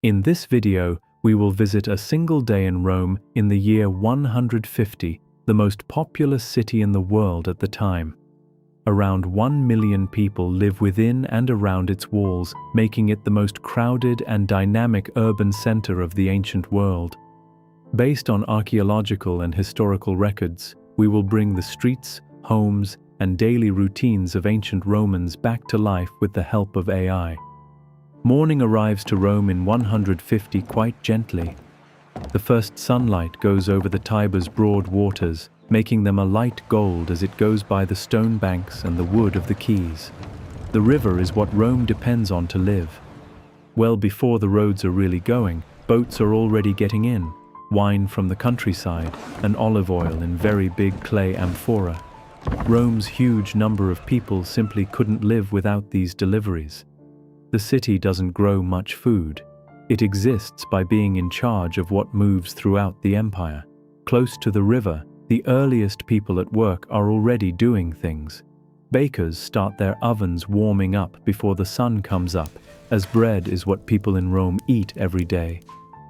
In this video, we will visit a single day in Rome in the year 150, the most populous city in the world at the time. Around 1 million people live within and around its walls, making it the most crowded and dynamic urban center of the ancient world. Based on archaeological and historical records, we will bring the streets, homes, and daily routines of ancient Romans back to life with the help of AI. Morning arrives to Rome in 150 quite gently. The first sunlight goes over the Tiber's broad waters, making them a light gold as it goes by the stone banks and the wood of the quays. The river is what Rome depends on to live. Well before the roads are really going, boats are already getting in, wine from the countryside, and olive oil in very big clay amphora. Rome's huge number of people simply couldn't live without these deliveries. The city doesn't grow much food. It exists by being in charge of what moves throughout the empire. Close to the river, the earliest people at work are already doing things. Bakers start their ovens warming up before the sun comes up, as bread is what people in Rome eat every day.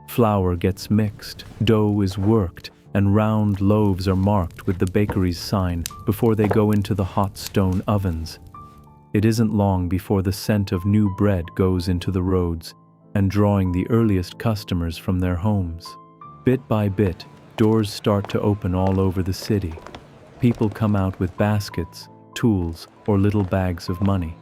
Flour gets mixed, dough is worked, and round loaves are marked with the bakery's sign before they go into the hot stone ovens. It isn't long before the scent of new bread goes into the roads and drawing the earliest customers from their homes. Bit by bit, doors start to open all over the city. People come out with baskets, tools, or little bags of money.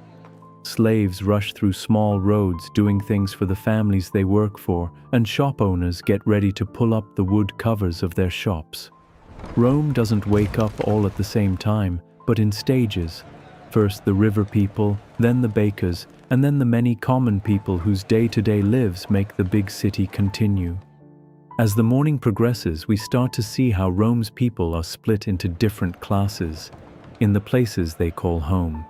Slaves rush through small roads doing things for the families they work for, and shop owners get ready to pull up the wood covers of their shops. Rome doesn't wake up all at the same time, but in stages. First the river people, then the bakers, and then the many common people whose day-to-day lives make the big city continue. As the morning progresses, we start to see how Rome's people are split into different classes, in the places they call home.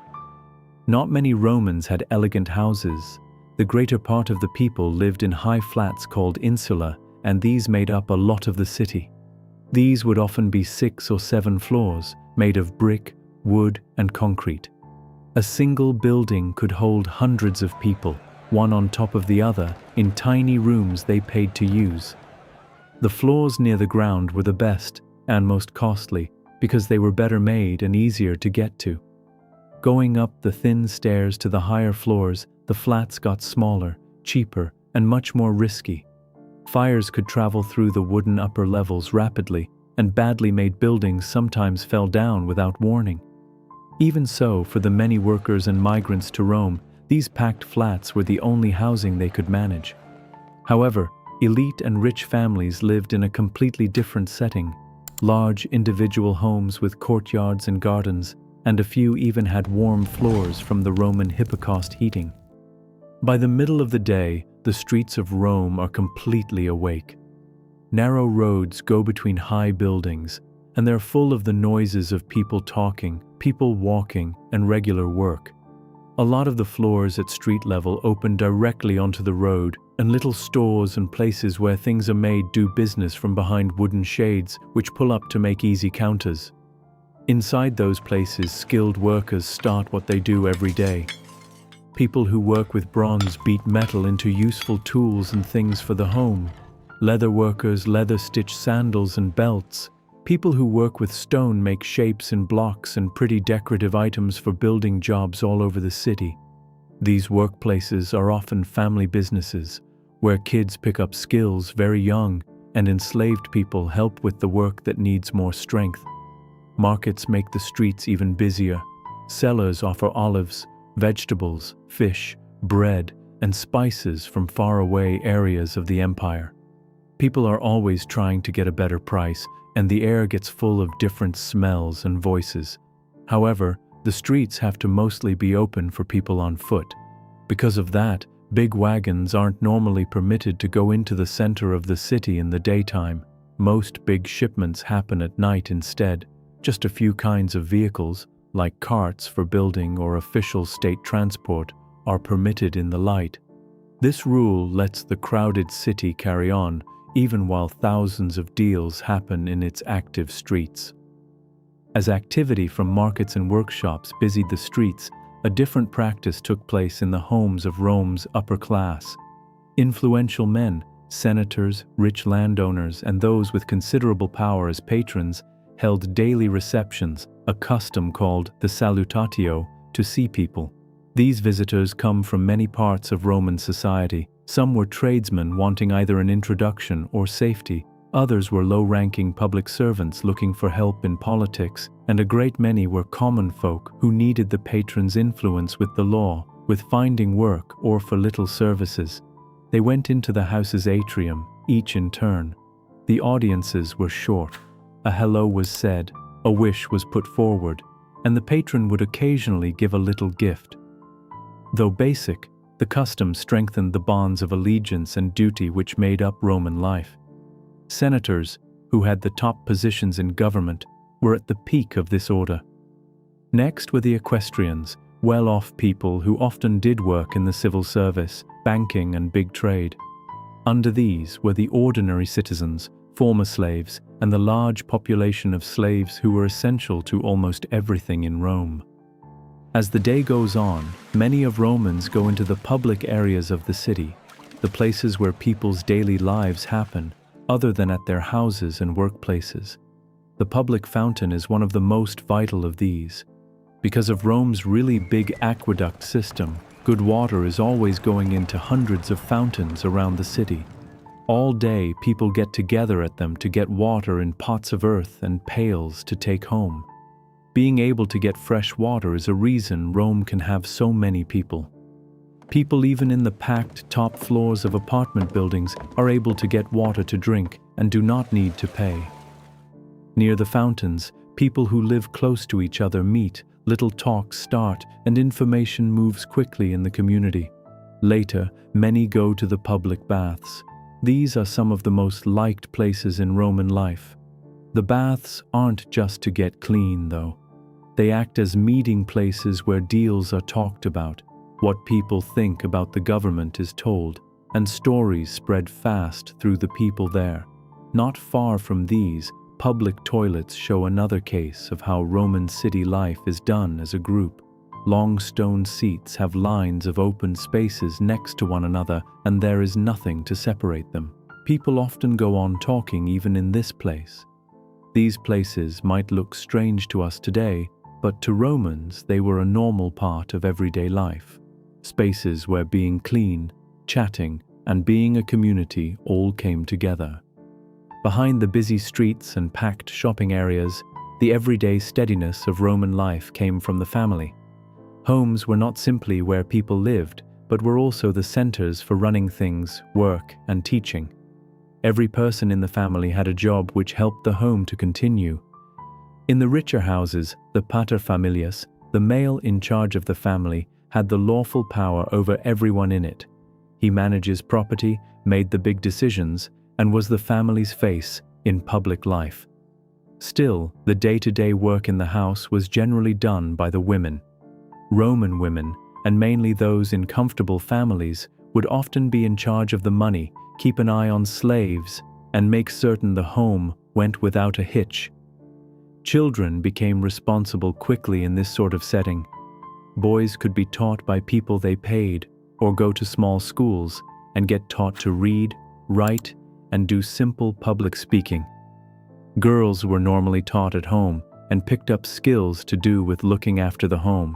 Not many Romans had elegant houses. The greater part of the people lived in high flats called insula, and these made up a lot of the city. These would often be 6 or 7 floors, made of brick, wood, and concrete. A single building could hold hundreds of people, one on top of the other, in tiny rooms they paid to use. The floors near the ground were the best and most costly because they were better made and easier to get to. Going up the thin stairs to the higher floors, the flats got smaller, cheaper, and much more risky. Fires could travel through the wooden upper levels rapidly, and badly made buildings sometimes fell down without warning. Even so, for the many workers and migrants to Rome, these packed flats were the only housing they could manage. However, elite and rich families lived in a completely different setting. Large individual homes with courtyards and gardens, and a few even had warm floors from the Roman hypocaust heating. By the middle of the day, the streets of Rome are completely awake. Narrow roads go between high buildings, and they're full of the noises of people talking, people walking, and regular work. A lot of the floors at street level open directly onto the road, and little stores and places where things are made do business from behind wooden shades which pull up to make easy counters. Inside those places, skilled workers start what they do every day. People who work with bronze beat metal into useful tools and things for the home. Leather workers leather-stitch sandals and belts. People who work with stone make shapes and blocks and pretty decorative items for building jobs all over the city. These workplaces are often family businesses, where kids pick up skills very young and enslaved people help with the work that needs more strength. Markets make the streets even busier. Sellers offer olives, vegetables, fish, bread, and spices from faraway areas of the empire. People are always trying to get a better price, and the air gets full of different smells and voices. However, the streets have to mostly be open for people on foot. Because of that, big wagons aren't normally permitted to go into the center of the city in the daytime. Most big shipments happen at night instead. Just a few kinds of vehicles, like carts for building or official state transport, are permitted in the light. This rule lets the crowded city carry on, even while thousands of deals happen in its active streets. As activity from markets and workshops busied the streets, a different practice took place in the homes of Rome's upper class. Influential men, senators, rich landowners, and those with considerable power as patrons held daily receptions, a custom called the salutatio, to see people. These visitors come from many parts of Roman society. Some were tradesmen wanting either an introduction or safety. Others were low-ranking public servants looking for help in politics, and a great many were common folk who needed the patron's influence with the law, with finding work, or for little services. They went into the house's atrium, each in turn. The audiences were short. A hello was said, a wish was put forward, and the patron would occasionally give a little gift. Though basic, the custom strengthened the bonds of allegiance and duty which made up Roman life. Senators, who had the top positions in government, were at the peak of this order. Next were the equestrians, well-off people who often did work in the civil service, banking, and big trade. Under these were the ordinary citizens, former slaves, and the large population of slaves who were essential to almost everything in Rome. As the day goes on, many of Romans go into the public areas of the city, the places where people's daily lives happen, other than at their houses and workplaces. The public fountain is one of the most vital of these. Because of Rome's really big aqueduct system, good water is always going into hundreds of fountains around the city. All day, people get together at them to get water in pots of earth and pails to take home. Being able to get fresh water is a reason Rome can have so many people. People even in the packed top floors of apartment buildings are able to get water to drink and do not need to pay. Near the fountains, people who live close to each other meet, little talks start, and information moves quickly in the community. Later, many go to the public baths. These are some of the most liked places in Roman life. The baths aren't just to get clean, though. They act as meeting places where deals are talked about, what people think about the government is told, and stories spread fast through the people there. Not far from these, public toilets show another case of how Roman city life is done as a group. Long stone seats have lines of open spaces next to one another, and there is nothing to separate them. People often go on talking even in this place. These places might look strange to us today, but to Romans they were a normal part of everyday life. Spaces where being clean, chatting, and being a community all came together. Behind the busy streets and packed shopping areas, the everyday steadiness of Roman life came from the family. Homes were not simply where people lived, but were also the centers for running things, work, and teaching. Every person in the family had a job which helped the home to continue. In the richer houses, the paterfamilias, the male in charge of the family, had the lawful power over everyone in it. He manages property, made the big decisions, and was the family's face in public life. Still, the day-to-day work in the house was generally done by the women. Roman women, and mainly those in comfortable families, would often be in charge of the money, keep an eye on slaves, and make certain the home went without a hitch. Children became responsible quickly in this sort of setting. Boys could be taught by people they paid, or go to small schools and get taught to read, write, and do simple public speaking. Girls were normally taught at home and picked up skills to do with looking after the home.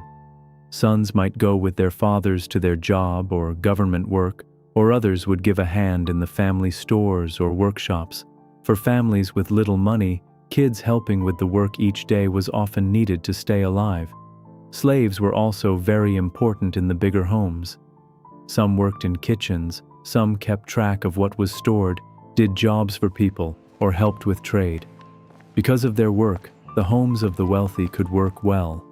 Sons might go with their fathers to their job or government work, or others would give a hand in the family stores or workshops. For families with little money, kids helping with the work each day was often needed to stay alive. Slaves were also very important in the bigger homes. Some worked in kitchens, some kept track of what was stored, did jobs for people, or helped with trade. Because of their work, the homes of the wealthy could work well.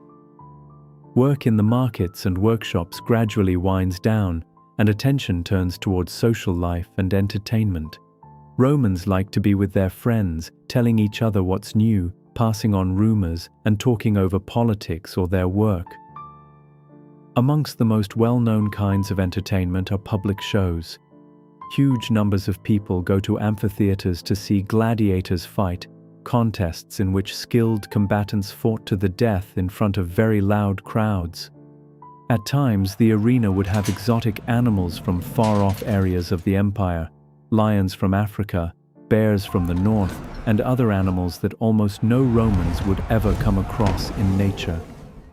Work in the markets and workshops gradually winds down, and attention turns towards social life and entertainment. Romans liked to be with their friends, telling each other what's new, passing on rumors, and talking over politics or their work. Amongst the most well-known kinds of entertainment are public shows. Huge numbers of people go to amphitheaters to see gladiators fight, contests in which skilled combatants fought to the death in front of very loud crowds. At times, the arena would have exotic animals from far-off areas of the empire, lions from Africa, bears from the north, and other animals that almost no Romans would ever come across in nature.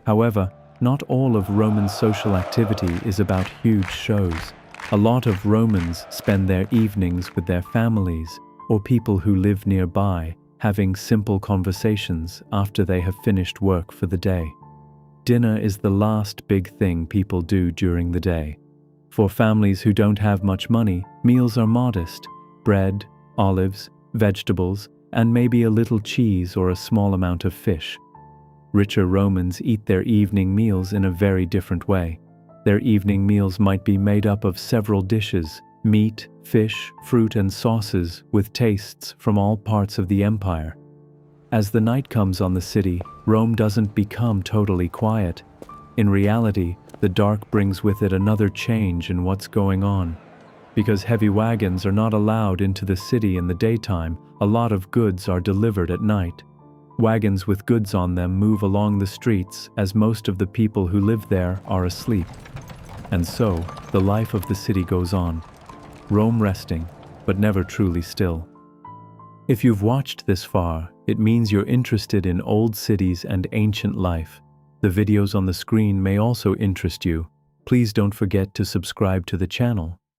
However, not all of Roman social activity is about huge shows. A lot of Romans spend their evenings with their families or people who live nearby, having simple conversations after they have finished work for the day. Dinner is the last big thing people do during the day. For families who don't have much money, meals are modest: bread, olives, vegetables, and maybe a little cheese or a small amount of fish. Richer Romans eat their evening meals in a very different way. Their evening meals might be made up of several dishes: meat, fish, fruit, and sauces with tastes from all parts of the empire. As the night comes on the city, Rome doesn't become totally quiet. In reality, the dark brings with it another change in what's going on. Because heavy wagons are not allowed into the city in the daytime, a lot of goods are delivered at night. Wagons with goods on them move along the streets as most of the people who live there are asleep. And so, the life of the city goes on. Rome resting, but never truly still. If you've watched this far, it means you're interested in old cities and ancient life. The videos on the screen may also interest you. Please don't forget to subscribe to the channel.